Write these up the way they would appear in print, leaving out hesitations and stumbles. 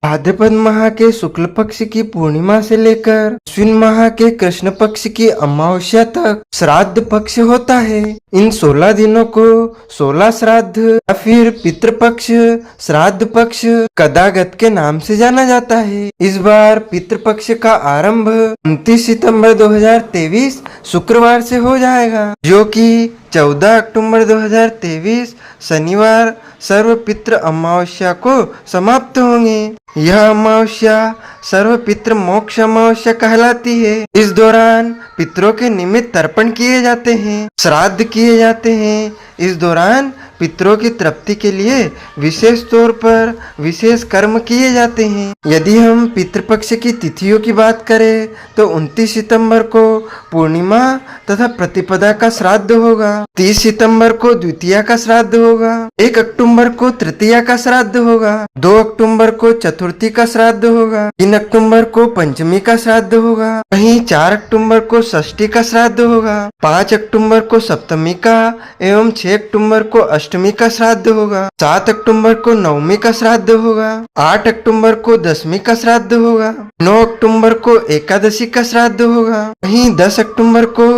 भाद्रपद माह के शुक्ल पक्ष की पूर्णिमा से लेकर अश्विन माह के कृष्ण पक्ष की अमावस्या तक श्राद्ध पक्ष होता है। इन 16 दिनों को 16 श्राद्ध या फिर पितृपक्ष श्राद्ध पक्ष कदागत के नाम से जाना जाता है। इस बार पितृपक्ष का आरंभ 29 सितंबर 2023 शुक्रवार से हो जाएगा, जो कि 14 अक्टूबर 2023 शनिवार सर्व पितृ अमावस्या को समाप्त होंगे। यह अमावस्या सर्व पितृ मोक्ष अमावस्या कहलाती है। इस दौरान पितरों के निमित्त तर्पण किए जाते हैं, श्राद्ध किए जाते हैं। इस दौरान पितरों की तृप्ति के लिए विशेष तौर पर विशेष कर्म किए जाते हैं। यदि हम पितृपक्ष की तिथियों की बात करें तो 29 सितंबर को पूर्णिमा तथा प्रतिपदा का श्राद्ध होगा, 30 सितंबर को द्वितीया का श्राद्ध होगा, 1 अक्टूबर को तृतीया का श्राद्ध होगा, 2 अक्टूबर को चतुर्थी का श्राद्ध होगा, 3 अक्टूबर को पंचमी का श्राद्ध होगा, वहीं 4 अक्टूबर को षष्ठी का श्राद्ध होगा, 5 अक्टूबर को सप्तमी का एवं 6 अक्टूबर को अष्टमी का श्राद्ध होगा, 7 अक्टूबर को नवमी का श्राद्ध होगा, 8 अक्टूबर को दसवीं का श्राद्ध होगा, 9 अक्टूबर को एकादशी का श्राद्ध होगा, वहीं 10 अक्टूबर को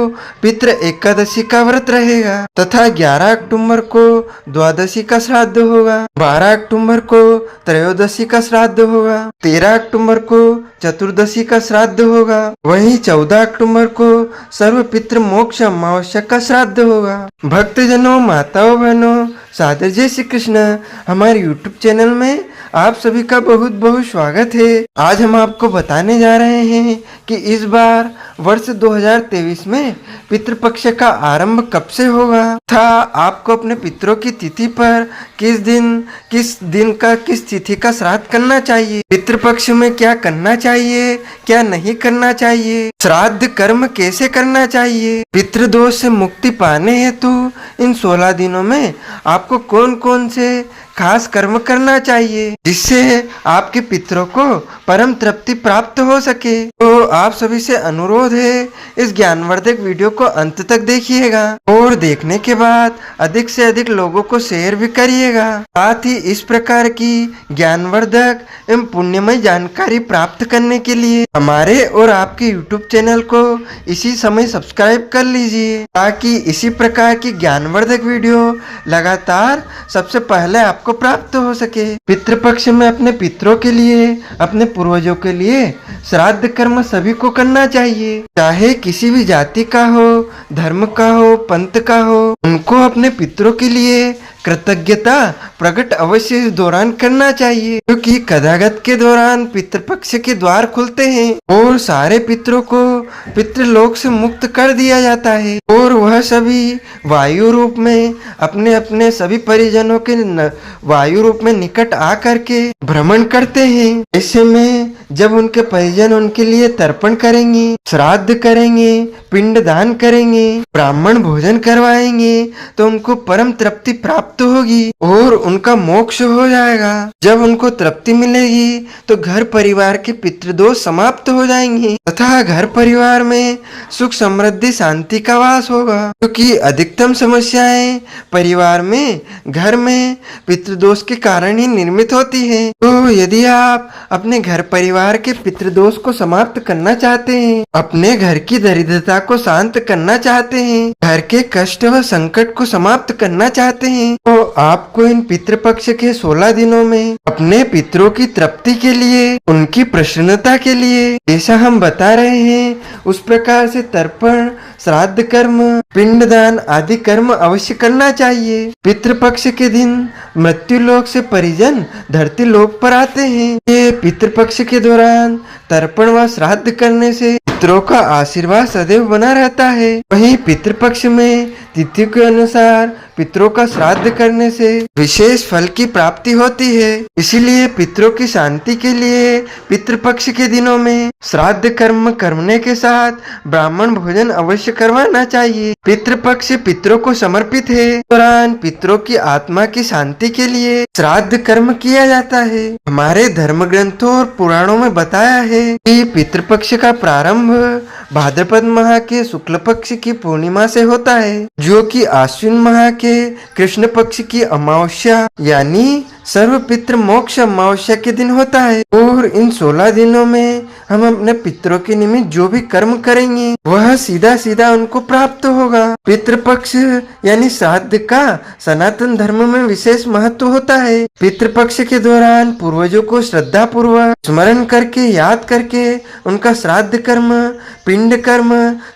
पितृ एकादशी का व्रत रहेगा तथा 11 अक्टूबर को द्वादशी का श्राद्ध होगा, 12 अक्टूबर को त्रयोदशी का श्राद्ध होगा, 13 अक्टूबर को चतुर्दशी का श्राद्ध होगा, वहीं 14 अक्टूबर को सर्व पितृ मोक्ष अमावस्या का श्राद्ध होगा। भक्तजनों, माताओं, बहनों, सादर जय श्री कृष्ण। हमारे YouTube चैनल में आप सभी का बहुत बहुत स्वागत है। आज हम आपको बताने जा रहे हैं कि इस बार वर्ष 2023 में पितृपक्ष का आरंभ कब से होगा तथा आपको अपने पितरों की तिथि पर किस दिन का किस तिथि का श्राद्ध करना चाहिए, पितृपक्ष में क्या करना चाहिए, क्या नहीं करना चाहिए, श्राद्ध कर्म कैसे करना चाहिए, पितृदोष से मुक्ति पाने हेतु इन 16 दिनों में आपको कौन कौन से खास कर्म करना चाहिए जिससे आपके पितरों को परम तृप्ति प्राप्त हो सके। तो आप सभी से अनुरोध है, इस ज्ञानवर्धक वीडियो को अंत तक देखिएगा और देखने के बाद अधिक से अधिक लोगों को शेयर भी करिएगा। साथ ही इस प्रकार की ज्ञानवर्धक एवं पुण्यमय जानकारी प्राप्त करने के लिए हमारे और आपके YouTube चैनल को इसी समय सब्सक्राइब कर लीजिए, ताकि इसी प्रकार की ज्ञानवर्धक वीडियो लगातार सबसे पहले आपको प्राप्त हो सके। पितृपक्ष में अपने पितरों के लिए, अपने पूर्वजों के लिए श्राद्ध कर्म सभी को करना चाहिए, चाहे किसी भी जाति का हो, धर्म का हो, पंथ का हो। उनको अपने पितरों के लिए कृतज्ञता प्रकट अवश्य इस दौरान करना चाहिए, क्योंकि कदागत के दौरान पितृपक्ष के द्वार खुलते हैं और सारे पितरों को पितृलोक से मुक्त कर दिया जाता है और वह सभी वायु रूप में अपने अपने सभी परिजनों के वायु रूप में निकट आकर के भ्रमण करते हैं। ऐसे में जब उनके परिजन उनके लिए तर्पण करेंगे, श्राद्ध करेंगे, पिंड दान करेंगे, ब्राह्मण भोजन करवाएंगे, तो उनको परम तृप्ति प्राप्त होगी और उनका मोक्ष हो जाएगा। जब उनको तृप्ति मिलेगी तो घर परिवार के पितृदोष समाप्त हो जाएंगे तथा घर परिवार में सुख समृद्धि शांति का वास होगा, क्योंकि अधिकतम समस्याएं परिवार में, घर में पितृदोष के कारण ही निर्मित होती है। तो यदि आप अपने घर परिवार के पितृदोष को समाप्त करना चाहते हैं, अपने घर की दरिद्रता को शांत करना चाहते हैं, घर के कष्ट व संकट को समाप्त करना चाहते हैं, तो आपको इन पितृपक्ष के 16 दिनों में अपने पितरों की तृप्ति के लिए, उनकी प्रसन्नता के लिए, जैसा हम बता रहे हैं उस प्रकार से तर्पण, श्राद्ध कर्म, पिंडदान आदि कर्म अवश्य करना चाहिए। पितृपक्ष के दिन मृत्यु लोक से परिजन धरती लोक पर आते हैं। ये पितृपक्ष के दौरान तर्पण व श्राद्ध करने से पितरों का आशीर्वाद सदैव बना रहता है। वहीं पितृपक्ष में तिथि के अनुसार पितरों का श्राद्ध करने से विशेष फल की प्राप्ति होती है। इसीलिए पितरों की शांति के लिए पितृपक्ष के दिनों में श्राद्ध कर्म करने के साथ ब्राह्मण भोजन अवश्य करवाना चाहिए। पितृपक्ष पितरों को समर्पित है। दौरान पितरों की आत्मा की शांति के लिए श्राद्ध कर्म किया जाता है। हमारे धर्म ग्रंथों और पुराणों में बताया है कि पितृपक्ष का प्रारंभ भाद्रपद माह के शुक्ल पक्ष की पूर्णिमा से होता है, जो कि आश्विन माह के कृष्ण पक्ष की अमावस्या यानी सर्व पितृ मोक्ष अमावस्या के दिन होता है और इन 16 दिनों में हम अपने पितरों के निमित्त जो भी कर्म करेंगे वह सीधा सीधा उनको प्राप्त होगा। पितृपक्ष यानी श्राद्ध का सनातन धर्म में विशेष महत्व होता है। पितृपक्ष के दौरान पूर्वजों को श्रद्धा पूर्वक स्मरण करके याद करके उनका श्राद्ध कर्म, पिंड कर्म,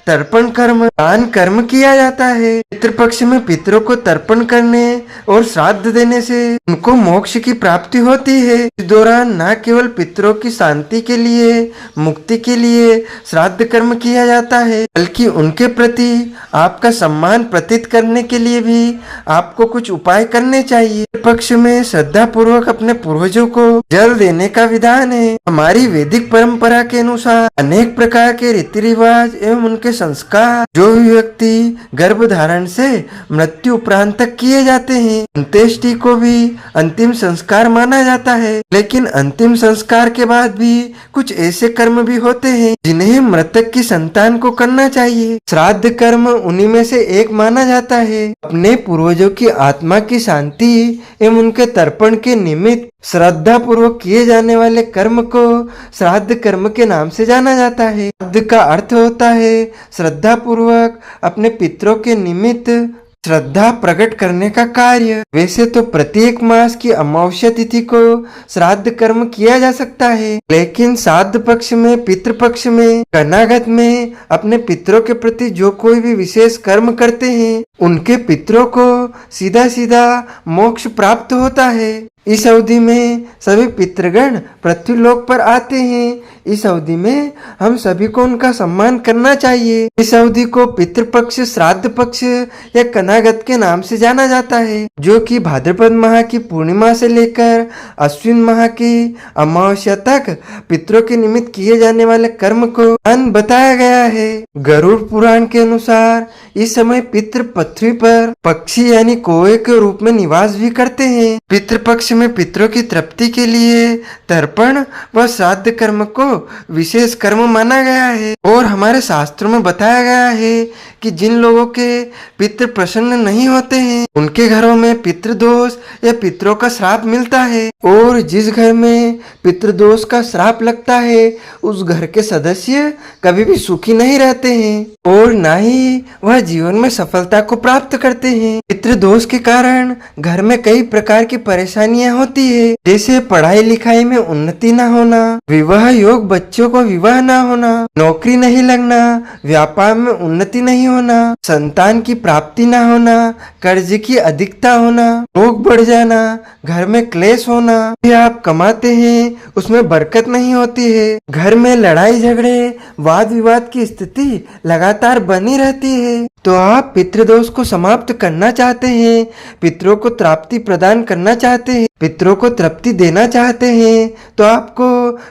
तर्पण कर्म, दान कर्म किया जाता है। पितृपक्ष में पितरों को तर्पण करने और श्राद्ध देने से उनको मोक्ष की प्राप्ति होती है। इस दौरान न केवल पितरों की शांति के लिए, मुक्ति के लिए श्राद्ध कर्म किया जाता है, बल्कि उनके प्रति आपका सम्मान प्रतीत करने के लिए भी आपको कुछ उपाय करने चाहिए। पक्ष में श्रद्धा पूर्वक अपने पूर्वजों को जल देने का विधान है। हमारी वैदिक परंपरा के अनुसार अनेक प्रकार के रीति रिवाज एवं उनके संस्कार जो भी व्यक्ति गर्भ धारण से मृत्यु उपरांत तक किए जाते हैं, अंत्येष्टि को भी अंतिम संस्कार माना जाता है। लेकिन अंतिम संस्कार के बाद भी कुछ ऐसे कर्म भी होते हैं जिन्हें मृतक की संतान को करना चाहिए। श्राद्ध कर्म उन्हीं में से एक माना जाता है। अपने पूर्वजों की आत्मा की शांति एवं उनके तर्पण के निमित्त श्रद्धा पूर्वक किए जाने वाले कर्म को श्राद्ध कर्म के नाम से जाना जाता है। श्राद्ध का अर्थ होता है श्रद्धा पूर्वक अपने पितरों के निमित्त श्रद्धा प्रकट करने का कार्य। वैसे तो प्रत्येक मास की अमावस्या तिथि को श्राद्ध कर्म किया जा सकता है, लेकिन श्राद्ध पक्ष में, पितृपक्ष में, कनागत में अपने पितरों के प्रति जो कोई भी विशेष कर्म करते हैं उनके पितरों को सीधा सीधा मोक्ष प्राप्त होता है। इस अवधि में सभी पितृगण पृथ्वीलोक पर आते हैं। इस अवधि में हम सभी को उनका सम्मान करना चाहिए। इस अवधि को पितृपक्ष, श्राद्ध पक्ष या कनागत के नाम से जाना जाता है, जो कि भाद्रपद माह की पूर्णिमा से लेकर अश्विन माह की अमावस्या तक पितरों के निमित्त किए जाने वाले कर्म को बताया गया है। गरुड़ पुराण के अनुसार इस समय पितृ पृथ्वी पर पक्षी यानी कौवे के रूप में निवास भी करते हैं। पितृपक्ष में पितरों की तृप्ति के लिए तर्पण व श्राद्ध कर्म को विशेष कर्म माना गया है और हमारे शास्त्रों में बताया गया है कि जिन लोगों के पितृ प्रसन्न नहीं होते हैं उनके घरों में पितृदोष या पितरों का श्राप मिलता है, और जिस घर में पितृदोष का श्राप लगता है उस घर के सदस्य कभी भी सुखी नहीं रहते हैं और न ही वह जीवन में सफलता को प्राप्त करते हैं। पितृदोष के कारण घर में कई प्रकार की परेशानियां होती है, जैसे पढ़ाई लिखाई में उन्नति न होना, विवाह योग बच्चों को विवाह न होना, नौकरी नहीं लगना, व्यापार में उन्नति नहीं होना, संतान की प्राप्ति न होना, कर्ज की अधिकता होना, रोग बढ़ जाना, घर में क्लेश होना, आप कमाते हैं उसमें बरकत नहीं होती है, घर में लड़ाई झगड़े वाद विवाद की स्थिति लगातार बनी रहती है। तो आप पितृदोष को समाप्त करना चाहते हैं, पितरों को प्राप्ति प्रदान करना चाहते हैं, पितरों को तृप्ति देना चाहते हैं, तो आपको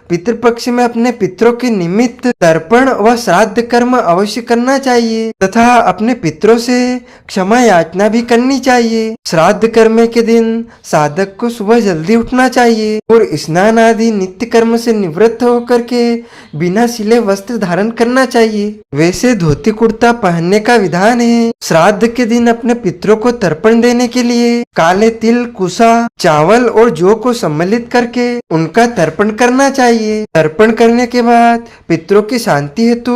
पितृपक्ष में अपने पितरों के निमित्त तर्पण व श्राद्ध कर्म अवश्य करना चाहिए तथा अपने पितरों से क्षमा याचना भी करनी चाहिए। श्राद्ध कर्म के दिन साधक को सुबह जल्दी उठना चाहिए और स्नान आदि नित्य कर्म से निवृत्त होकर के बिना सिले वस्त्र धारण करना चाहिए। वैसे धोती कुर्ता पहनने का विधान है। श्राद्ध के दिन अपने पितरों को तर्पण देने के लिए काले तिल, कुसा, चावल और जौ को सम्मिलित करके उनका तर्पण करना चाहिए। तर्पण करने के बाद पितरों की शांति हेतु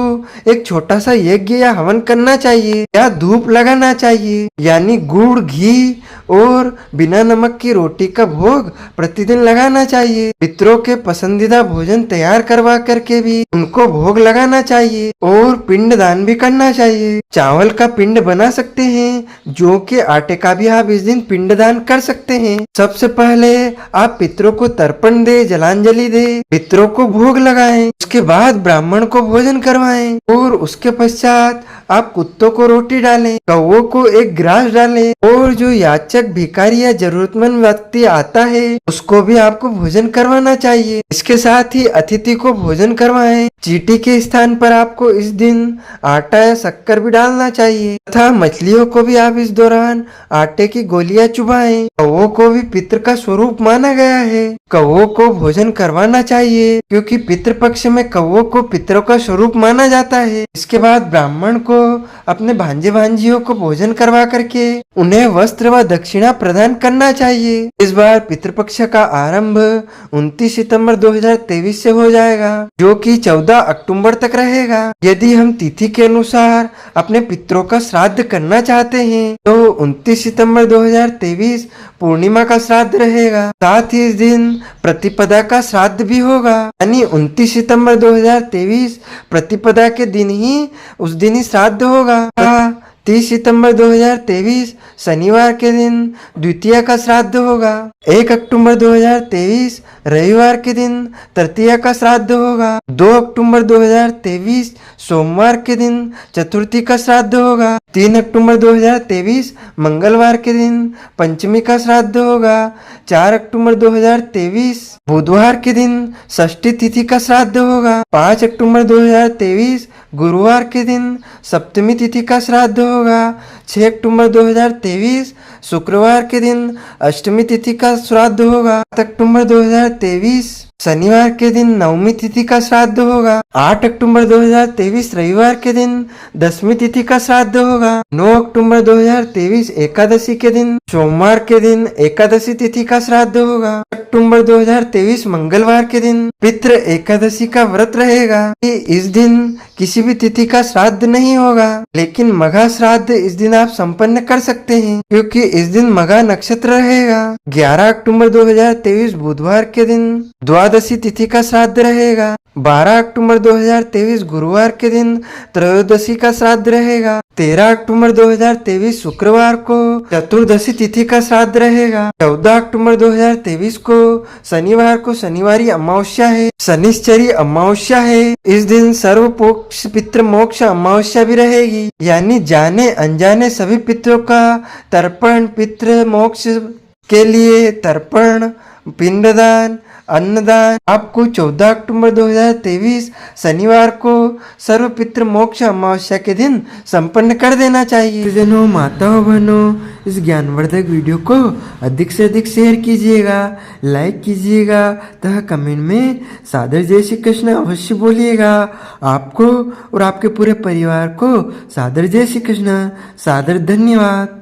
एक छोटा सा यज्ञ या हवन करना चाहिए या धूप लगाना चाहिए, यानी गुड़, घी और बिना नमक की रोटी का भोग प्रतिदिन लगाना चाहिए। पितरों के पसंदीदा भोजन तैयार करवा करके भी उनको भोग लगाना चाहिए और पिंड दान भी करना चाहिए। चावल का पिंड बना सकते हैं, जौ के आटे का भी आप इस दिन पिंड दान कर सकते हैं। सबसे पहले आप पितरों को तर्पण दे, जलांजलि दे, पितरों को भोग लगाएं, उसके बाद ब्राह्मण को भोजन करवाएं और उसके पश्चात आप कुत्तों को रोटी डालें, कौवों को एक ग्रास डालें और जो याचक, भिखारी या जरूरतमंद व्यक्ति आता है उसको भी आपको भोजन करवाना चाहिए। इसके साथ ही अतिथि को भोजन करवाएं। चींटी के स्थान पर आपको इस दिन आटा या शक्कर भी डालना चाहिए तथा मछलियों को भी आप इस दौरान आटे की गोलियां चुभाएं। कौवों को भी पितर का स्वरूप माना गया है। कौओं को भोजन करवाना चाहिए क्योंकि पितृपक्ष में कौओं को पितरों का स्वरूप माना जाता है। इसके बाद ब्राह्मण को अपने भांजे भांजियों को भोजन करवा करके उन्हें वस्त्र व दक्षिणा प्रदान करना चाहिए। इस बार पितृपक्ष का आरंभ 29 सितंबर 2023 से हो जाएगा, जो कि 14 अक्टूबर तक रहेगा। यदि हम तिथि के अनुसार अपने पितरों का श्राद्ध करना चाहते हैं तो 29 सितंबर 2023 पूर्णिमा का श्राद्ध रहेगा। साथ ही इस दिन प्रतिपदा का श्राद्ध भी होगा, यानी 29 सितंबर 2023 प्रतिपदा के दिन ही उस दिन ही श्राद्ध होगा। 30 सितंबर 2023 शनिवार के दिन द्वितीया का श्राद्ध होगा। 1 अक्टूबर 2023 रविवार के दिन तृतीया का श्राद्ध होगा। 2 अक्टूबर 2023 सोमवार के दिन चतुर्थी का श्राद्ध होगा। 3 अक्टूबर 2023 मंगलवार के दिन पंचमी का श्राद्ध होगा। 4 अक्टूबर 2023 बुधवार के दिन षष्ठी तिथि का श्राद्ध होगा। 5 अक्टूबर 2023 गुरुवार के दिन सप्तमी तिथि का श्राद्ध होगा। 6 अक्टूबर 2023 शुक्रवार के दिन अष्टमी तिथि का श्राद्ध होगा। 7 अक्टूबर 2023 शनिवार के दिन नवमी तिथि का श्राद्ध होगा। 8 अक्टूबर 2023 रविवार के दिन दसवीं तिथि का श्राद्ध होगा। 9 अक्टूबर 2023 एकादशी के दिन सोमवार के दिन एकादशी तिथि का श्राद्ध होगा। अक्टूबर 2023 मंगलवार के दिन पितृ एकादशी का व्रत रहेगा। इस दिन किसी भी तिथि का श्राद्ध नहीं होगा, लेकिन मघा श्राद्ध इस दिन आप संपन्न कर सकते हैं क्योंकि इस दिन मघा नक्षत्र रहेगा। 11 अक्टूबर 2023 बुधवार के दिन द्वादशी तिथि का श्राद्ध रहेगा। 12 अक्टूबर 2023 गुरुवार के दिन त्रयोदशी का श्राद्ध रहेगा। 13 अक्टूबर 2023 शुक्रवार को चतुर्दशी तिथि का श्राद्ध रहेगा। 14 अक्टूबर 2023 को शनिवार को शनिवारी अमावस्या है, शनिश्चरी अमावस्या है। इस दिन सर्वपोक्ष पितृ मोक्ष अमावस्या भी रहेगी, यानी जाने अनजाने सभी पितरों का तर्पण, पितृ मोक्ष के लिए तर्पण, पिंडदान, अन्नदान आपको 14 अक्टूबर 2023 शनिवार को सर्व पितृ मोक्ष अमावस्या के दिन संपन्न कर देना चाहिए। जनों, माताओं, बहनों, इस ज्ञानवर्धक वीडियो को अधिक से अधिक शेयर कीजिएगा, लाइक कीजिएगा तथा कमेंट में सादर जय श्री कृष्ण अवश्य बोलिएगा। आपको और आपके पूरे परिवार को सादर जय श्री कृष्ण, सादर धन्यवाद।